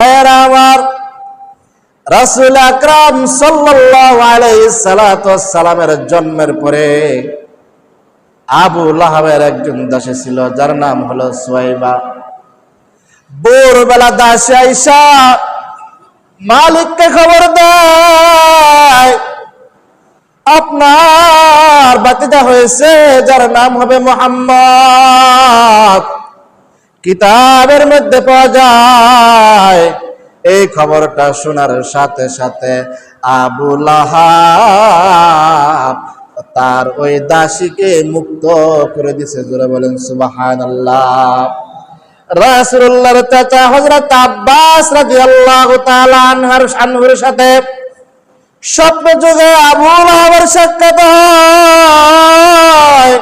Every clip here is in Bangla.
আমার রাসূল আকরাম সাল্লাল্লাহু আলাইহি সাল্লাতু ওয়াসসালামের জন্মের পরে আবু লাহাবের একজন দাসী ছিল, যার নাম হলো সুয়াইবা। ভোরবেলা দাসী আইসা মালিককে খবর দেয়, আপনার বাতিজা হয়েছে, যার নাম হবে মুহাম্মদ, কিতাবের মধ্যে পাওয়া যায়। এই খবরটা শোনার সাথে সাথে আবু লাহাব তার ওই দাসীকে মুক্ত করে দিছে। জোরে বলেন সুবহানাল্লাহ। রাসূলুল্লাহর চাচা হযরত আব্বাস রাদিয়াল্লাহু তাআলা আনহুর সাথে স্বপ্ন যুগে আবু লাহাবের সাক্ষাৎ হয়।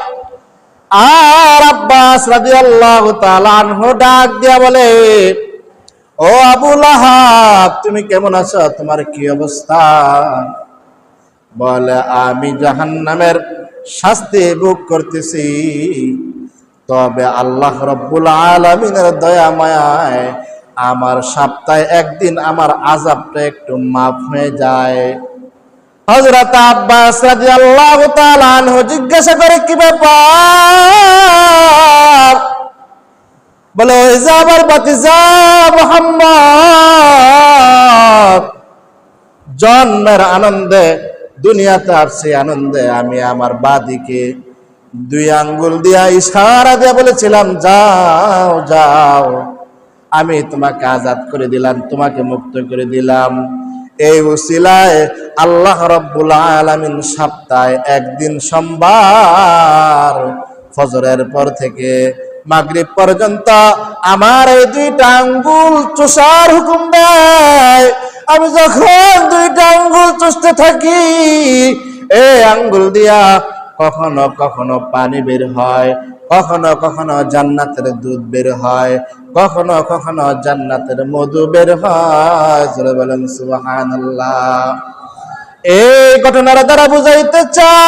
আর আব্বাস রাদিয়াল্লাহু তাআলা আনহু ডাক দিয়া বলে, ও আবু লাহাব, তুমি কেমন আছো? তোমার কি অবস্থা? বলে, আমি জাহান্নামের শাস্তি ভোগ করতেছি, তবে আল্লাহ রাব্বুল আলামিনের দয়া মায়ায় আমার সপ্তাহে একদিন আমার আযাবটা একটু মাফ হয়ে যায়। হযরত আব্বাস রাদিয়াল্লাহু তাআলা আনহু জিজ্ঞাসা করে, কি ব্যাপার? বলে, ওই যে আমার ভাতিজা মুহাম্মদ জন্মের আনন্দে দুনিয়াতে আসছে, আনন্দে আমি আমার বাদিকে 2 আঙ্গুল দিয়া ইশারা দিয়ে বলেছিলাম, যাও যাও, আমি তোমাকে আজাদ করে দিলাম, তোমাকে মুক্ত করে দিলাম। এই উসিলায় আল্লাহ রাব্বুল আলামিন সপ্তাহে একদিন সোমবার ফজরের পর থেকে মাগরিব পর্যন্ত আমার এই 2টা আঙ্গুল চুষার হুকুম দেয়। আমি যখন 2টা আঙ্গুল চুষতে থাকি, এই আঙ্গুল দিয়া কখনো কখনো পানি বের হয়, কখনো কখনো জান্নাতের দুধ বের হয়, কখনো কখনো জান্নাতের মধু বের হয়। জোরে বলেন সুবহানাল্লাহ। এই ঘটনার দ্বারা বুঝাইতে চাই